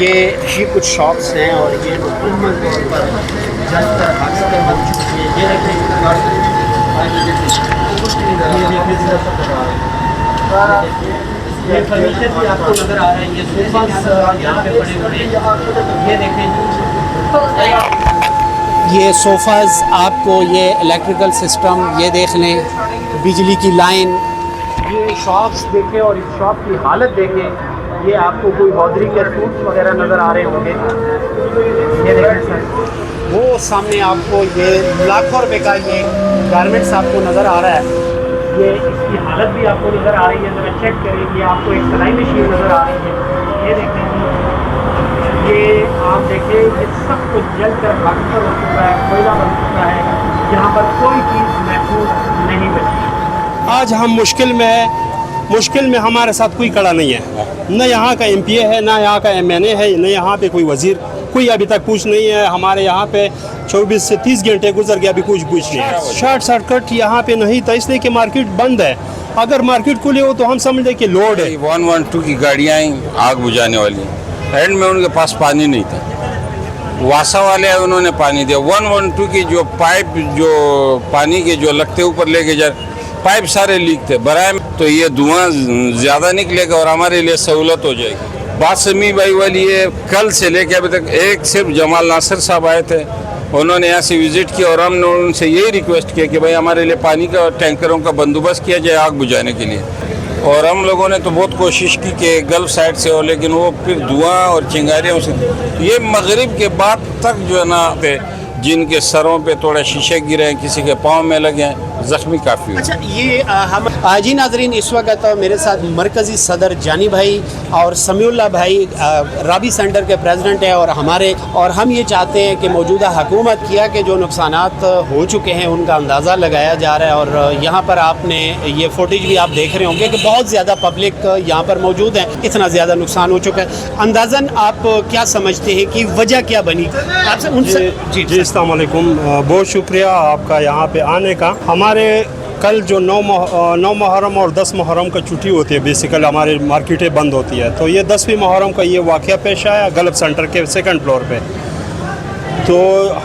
یہ کچھ شاپس ہیں اور یہ مکمل طور پر جل کر حاصل بن چکی ہے. یہ دیکھیں یہ فرنیچر بھی آپ کو نظر آ رہا ہے. یہ صوفاز یہاں پہ پڑے ہوئے ہیں. یہ دیکھیں یہ صوفاز آپ کو یہ الیکٹریکل سسٹم یہ دیکھ لیں, بجلی کی لائن, یہ شاپس دیکھیں اور اس شاپ کی حالت دیکھیں. یہ آپ کو کوئی ہودری کے فروٹس وغیرہ نظر آ رہے ہوں گے. یہ دیکھیں سر, وہ سامنے آپ کو یہ لاکھوں روپے کا یہ گارمنٹس آپ کو نظر آ رہا ہے. یہ اس کی حالت بھی آپ کو نظر آ رہی ہے. ذرا چیک کریں. یہ آپ کو ایک سلائی مشین نظر آ رہی ہے. یہ دیکھیں, یہ آپ دیکھیں یہ سب کچھ جل کر خاک ہو چکا ہے, کوئلہ بن چکا ہے. یہاں پر کوئی چیز محفوظ نہیں بچی. آج ہم مشکل میں ہمارے ساتھ کوئی کڑا نہیں ہے. نہ یہاں کا ایم پی اے ہے, نہ یہاں کا ایم این اے ہے, نہ یہاں پہ کوئی وزیر, کوئی ابھی تک پوچھ نہیں ہے. ہمارے یہاں پہ 24 سے 30 گھنٹے گزر گیا, ابھی کچھ پوچھ نہیں ہے. شارٹ سرکٹ یہاں پہ نہیں تھا, اس لیے کہ مارکیٹ بند ہے. اگر مارکیٹ کھلی ہو تو ہم سمجھتے کہ لوڈ ہے. 112 کی گاڑیاں آئیں آگ بجھانے والی, اینڈ میں ان کے پاس پانی نہیں تھا. واسا والے ہیں, انہوں نے پانی دیا. 112 کی جو پائپ جو پانی کے جو لگتے اوپر لے کے جا, پائپ سارے لیک تھے. برائے تو یہ دھواں زیادہ نکلے گا اور ہمارے لیے سہولت ہو جائے گی. بات سمی بھائی والی ہے, کل سے لے کے ابھی تک ایک صرف جمال ناصر صاحب آئے تھے, انہوں نے یہاں سے وزٹ کیا اور ہم نے ان سے یہی ریکویسٹ کیا کہ بھائی ہمارے لیے پانی کا اور ٹینکروں کا بندوبست کیا جائے آگ بجھانے کے لیے. اور ہم لوگوں نے تو بہت کوشش کی کہ گلف سائڈ سے ہو, لیکن وہ پھر دھواں اور چنگاریوں سے یہ مغرب کے بعد تک جو ہے نا, جن کے سروں پہ تھوڑا شیشے گرے ہیں, کسی کے پاؤں میں لگے ہیں, زخمی کافی. اچھا, یہ ہم جی ناظرین, اس وقت میرے ساتھ مرکزی صدر جانی بھائی اور سمیع اللہ بھائی رابی سینٹر کے پریزیڈنٹ ہیں, اور ہم یہ چاہتے ہیں کہ موجودہ حکومت کیا کہ جو نقصانات ہو چکے ہیں ان کا اندازہ لگایا جا رہا ہے. اور یہاں پر آپ نے یہ فوٹیج بھی آپ دیکھ رہے ہوں گے کہ بہت زیادہ پبلک یہاں پر موجود ہے, اتنا زیادہ نقصان ہو چکا ہے. اندازاً آپ کیا سمجھتے ہیں کہ وجہ کیا بنی؟ آپ سے ان سے جی السلام علیکم, بہت شکریہ آپ کا یہاں پہ آنے کا. ہمارے کل جو 9 محرم اور 10 محرم کا چھٹی ہوتی ہے, بیسیکل ہماری مارکیٹیں بند ہوتی ہے, تو یہ 10ویں محرم کا یہ واقعہ پیش آیا گلف سینٹر کے 2nd فلور پہ. تو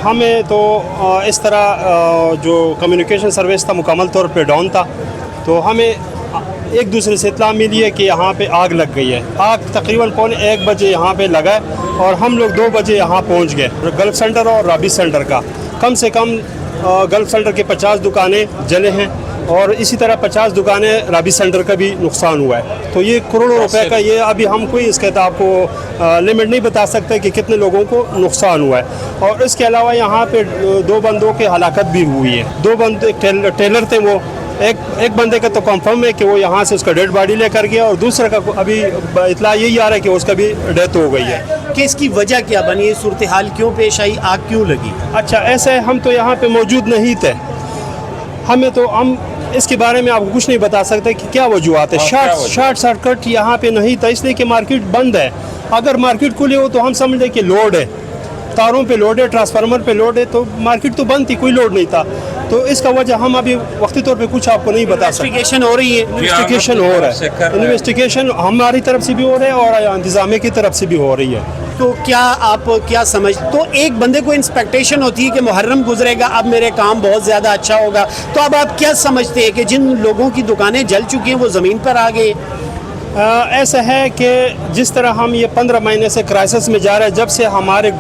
ہمیں تو اس طرح جو کمیونیکیشن سروس تھا مکمل طور پہ ڈاؤن تھا, تو ہمیں ایک دوسرے سے اطلاع ملی ہے کہ یہاں پہ آگ لگ گئی ہے. آگ تقریباً 1 بجے یہاں پہ لگا اور ہم لوگ 2 بجے یہاں پہنچ گئے. گلف سینٹر اور رابی سینٹر کا کم سے کم گلف سینٹر کے 50 دکانیں جلے ہیں, اور اسی طرح 50 دکانیں رابی سینٹر کا بھی نقصان ہوا ہے. تو یہ کروڑوں روپے کا, یہ ابھی ہم کوئی اس کے آپ کو لمٹ نہیں بتا سکتے کہ کتنے لوگوں کو نقصان ہوا ہے. اور اس کے علاوہ یہاں پہ 2 بندوں کی ہلاکت بھی ہوئی ہے. 2 بندے ٹیلر تھے, وہ ایک بندے کا تو کنفرم ہے کہ وہ یہاں سے اس کا ڈیڈ باڈی لے کر گیا, اور دوسرے کا ابھی اطلاع یہی آ رہا ہے کہ اس کا بھی ڈیتھ ہو گئی ہے. کہ اس کی وجہ کیا بنی, صورتحال کیوں پیش آئی, آگ کیوں لگی؟ اچھا, ایسے ہم تو یہاں پہ موجود نہیں تھے, ہم اس کے بارے میں آپ کو کچھ نہیں بتا سکتے کہ کیا وجوہات ہے. شارٹ سرکٹ یہاں پہ نہیں تھا, اس لیے کہ مارکیٹ بند ہے. اگر مارکیٹ کھلی ہو تو ہم سمجھتے کہ لوڈ ہے, تاروں پہ لوڈ ہے, ٹرانسفارمر پہ لوڈ ہے, تو مارکیٹ تو بند تھی, کوئی لوڈ نہیں تھا. تو اس کا وجہ ہم ابھی وقتی طور پہ کچھ آپ کو نہیں بتا سکتے. انویسٹیگیشن ہو رہی ہے. انویسٹیگیشن ہماری طرف سے بھی ہو رہا ہے اور انتظامیہ کی طرف سے بھی ہو رہی ہے. تو کیا آپ کیا سمجھ, تو ایک بندے کو انسپیکٹیشن ہوتی ہے کہ محرم گزرے گا, اب میرے کام بہت زیادہ اچھا ہوگا, تو اب آپ کیا سمجھتے ہیں کہ جن لوگوں کی دکانیں جل چکی ہیں وہ زمین پر آ گئے؟ ایسا ہے کہ جس طرح ہم یہ 15 مہینے سے کرائسس میں جا رہے ہیں, جب سے ہمارے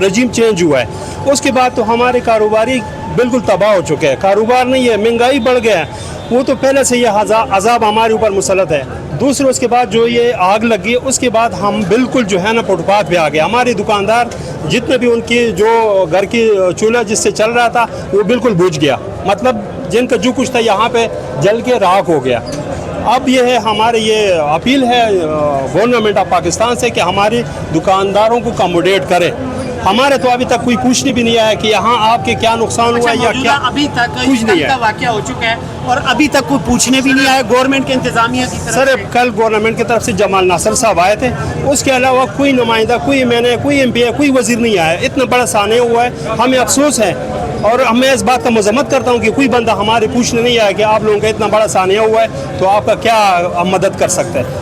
رجیم چینج ہوا ہے, اس کے بعد تو ہمارے کاروباری بالکل تباہ ہو چکے ہیں. کاروبار نہیں ہے, مہنگائی بڑھ گیا ہے. وہ تو پہلے سے یہ عذاب ہمارے اوپر مسلط ہے. دوسرے اس کے بعد جو یہ آگ لگی, اس کے بعد ہم بالکل جو ہے نا فٹ پاتھ پہ آ گئے. ہمارے دکاندار جتنے بھی ان کی جو گھر کی چولہا جس سے چل رہا تھا وہ بالکل بجھ گیا, مطلب جن کا جو کچھ تھا یہاں پہ جل کے راکھ ہو گیا. اب یہ ہے ہمارے یہ اپیل ہے گورنمنٹ آف پاکستان سے کہ ہمارے دکانداروں کو کموڈیٹ کرے. ہمارے تو ابھی تک کوئی پوچھنے بھی نہیں آیا کہ یہاں آپ کے کیا نقصان ہوا یا کیا, ابھی تک کچھ نہیں ہے. واقعہ ہو چکا ہے اور ابھی تک کوئی پوچھنے بھی نہیں آیا گورنمنٹ کے انتظامیہ کی طرف. سر کل گورنمنٹ کی طرف سے جمال ناصر صاحب آئے تھے, اس کے علاوہ کوئی نمائندہ, کوئی میں نے, کوئی ایم پی, کوئی وزیر نہیں آیا. اتنا بڑا سانحہ ہوا ہے, ہمیں افسوس ہے, اور میں اس بات کا مذمت کرتا ہوں کہ کوئی بندہ ہمارے پوچھنے نہیں آیا کہ آپ لوگوں کا اتنا بڑا سانحہ ہوا ہے تو آپ کا کیا مدد کر سکتے ہیں.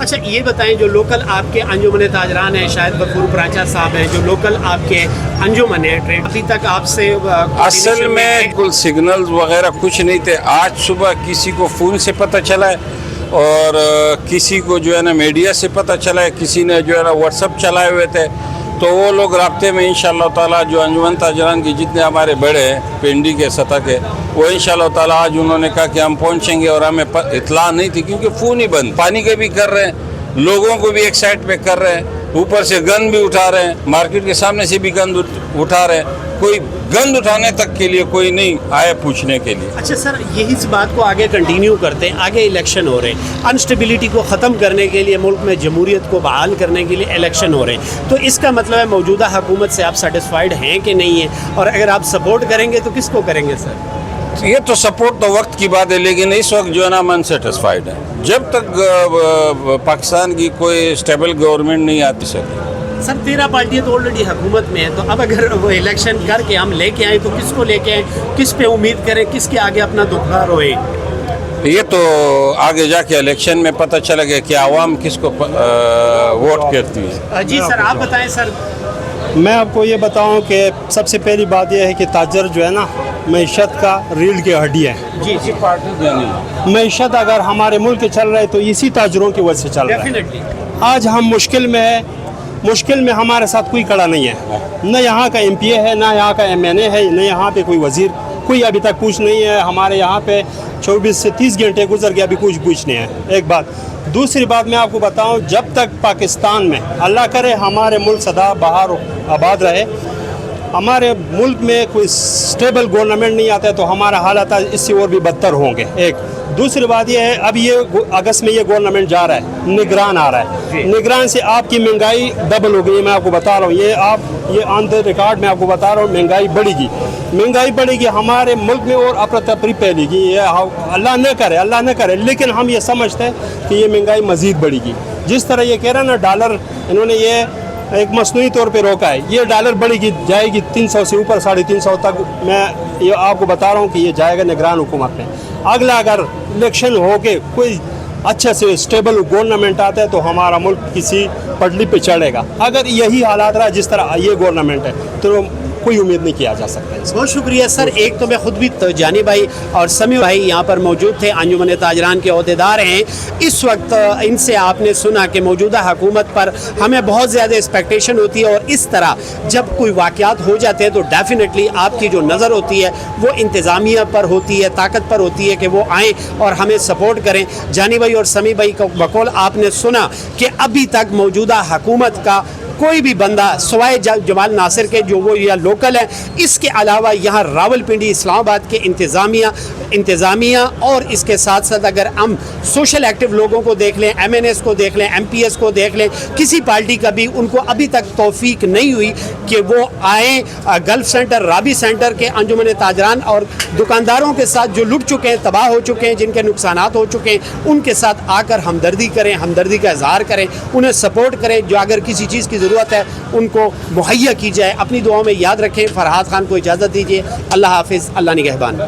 اچھا یہ بتائیں جو لوکل آپ کے انجمن تاجران ہیں، شاید غفور پراچا صاحب ہیں جو لوکل آپ کے انجمن ہیں ٹرینڈ، ابھی تک آپ سے اصل میں بالکل سگنلز وغیرہ کچھ نہیں تھے. آج صبح کسی کو فون سے پتہ چلا ہے اور کسی کو جو ہے نا میڈیا سے پتہ چلا ہے، کسی نے جو ہے نا واٹس ایپ چلائے ہوئے تھے، تو وہ لوگ رابطے میں انشاءاللہ تعالیٰ جو انجمن تاجران کی جتنے ہمارے بڑے ہیں پنڈی کے سطح کے، وہ انشاءاللہ تعالیٰ آج انہوں نے کہا کہ ہم پہنچیں گے، اور ہمیں اطلاع نہیں تھی کیونکہ فون ہی بند. پانی کے بھی کر رہے ہیں، لوگوں کو بھی ایک سائڈ پہ کر رہے ہیں، اوپر سے گند بھی اٹھا رہے ہیں، مارکیٹ کے سامنے سے بھی گند اٹھا رہے ہیں، کوئی گند اٹھانے تک کے لیے کوئی نہیں آیا پوچھنے کے لیے. اچھا سر یہی اس بات کو آگے کنٹینیو کرتے ہیں، آگے الیکشن ہو رہے ہیں، انسٹیبلٹی کو ختم کرنے کے لیے، ملک میں جمہوریت کو بحال کرنے کے لیے الیکشن ہو رہے ہیں، تو اس کا مطلب ہے موجودہ حکومت سے آپ سیٹسفائیڈ ہیں کہ نہیں ہیں، اور اگر آپ سپورٹ کریں گے تو کس کو کریں گے سر؟ یہ تو سپورٹ تو وقت کی بات ہے، لیکن اس وقت جو ہے نا ہم انسیٹسفائیڈ ہیں. جب تک پاکستان کی کوئی اسٹیبل گورنمنٹ نہیں آتی سکتی. سر 13 پارٹیاں تو آلریڈی حکومت میں ہیں، تو اب اگر وہ الیکشن کر کے ہم لے کے آئیں تو کس کو لے کے آئیں، کس پہ امید کریں، کس کے آگے اپنا دکھا روئیں؟ یہ تو آگے جا کے الیکشن میں پتہ چلے گا کہ عوام کس کو ووٹ کرتی ہے. جی سر آپ بتائیں سر. میں آپ کو یہ بتاؤں کہ سب سے پہلی بات یہ ہے کہ تاجر جو ہے نا معیشت کا ریڑھ کی ہڈی ہے. جی پارٹی دینی معیشت اگر ہمارے ملک کے چل رہے تو اسی تاجروں کی وجہ سے چل رہا ہے. ڈیفینیٹلی آج ہم مشکل میں ہے، مشکل میں ہمارے ساتھ کوئی کھڑا نہیں ہے، نہ یہاں کا ایم پی اے ہے، نہ یہاں کا ایم این اے ہے، نہ یہاں پہ کوئی وزیر، کوئی ابھی تک پوچھ نہیں ہے. ہمارے یہاں پہ 24 سے 30 گھنٹے گزر گئے، ابھی کچھ پوچھ نہیں ہے. ایک بات. دوسری بات میں آپ کو بتاؤں، جب تک پاکستان میں اللہ کرے ہمارے ملک سدا بہار آباد رہے، ہمارے ملک میں کوئی سٹیبل گورنمنٹ نہیں آتا ہے تو ہمارا حالات اس سے اور بھی بدتر ہوں گے. ایک دوسری بات یہ ہے، اب یہ اگست میں یہ گورنمنٹ جا رہا ہے، نگران آ رہا ہے، نگران سے آپ کی مہنگائی ڈبل ہو گئی ہے. میں آپ کو بتا رہا ہوں، یہ آن دا ریکارڈ میں آپ کو بتا رہا ہوں، مہنگائی بڑھے گی ہمارے ملک میں، اور افراتفری پھیلے گی. یہ اللہ نہ کرے لیکن ہم یہ سمجھتے ہیں کہ یہ مہنگائی مزید بڑھے گی. جس طرح یہ کہہ رہا ہے نا ڈالر، انہوں نے یہ ایک مصنوعی طور پہ روکا ہے، یہ ڈالر بڑھے گی، جائے گی 300 سے اوپر 350 تک. میں یہ آپ کو بتا رہا ہوں کہ یہ جائے گا نگران حکومت میں. اگلا اگر الیکشن ہو کے کوئی اچھا سے اسٹیبل گورنمنٹ آتا ہے تو ہمارا ملک کسی پٹری پہ چڑھے گا. اگر یہی حالات رہا جس طرح یہ گورنمنٹ ہے تو کوئی امید نہیں کیا جا سکتا. بہت شکریہ سر. ایک تو میں خود بھی جانی بھائی اور سمیع بھائی یہاں پر موجود تھے، انجمن تاجران کے عہدیدار ہیں. اس وقت ان سے آپ نے سنا کہ موجودہ حکومت پر ہمیں بہت زیادہ ایکسپیکٹیشن ہوتی ہے، اور اس طرح جب کوئی واقعات ہو جاتے ہیں تو ڈیفینیٹلی آپ کی جو نظر ہوتی ہے وہ انتظامیہ پر ہوتی ہے، طاقت پر ہوتی ہے کہ وہ آئیں اور ہمیں سپورٹ کریں. جانی بھائی اور سمیع بھائی کو بقول آپ نے سنا کہ ابھی تک موجودہ حکومت کا کوئی بھی بندہ سوائے جمال ناصر کے جو وہ یا لوکل ہیں، اس کے علاوہ یہاں راول پنڈی اسلام آباد کے انتظامیہ اور اس کے ساتھ ساتھ اگر ہم سوشل ایکٹیو لوگوں کو دیکھ لیں، ایم این ایس کو دیکھ لیں، ایم پی ایس کو دیکھ لیں، کسی پارٹی کا بھی ان کو ابھی تک توفیق نہیں ہوئی کہ وہ آئیں گلف سینٹر، رابی سینٹر کے انجمن تاجران اور دکانداروں کے ساتھ جو لٹ چکے ہیں، تباہ ہو چکے ہیں، جن کے نقصانات ہو چکے ہیں، ان کے ساتھ آ کر ہمدردی کریں، ہمدردی کا اظہار کریں، انہیں سپورٹ کریں. جو اگر کسی چیز کی ضرورت ہے ان کو مہیا کی جائے. اپنی دعاؤں میں یاد رکھیں. فرحات خان کو اجازت دیجیے. اللہ حافظ. اللہ نگہبان.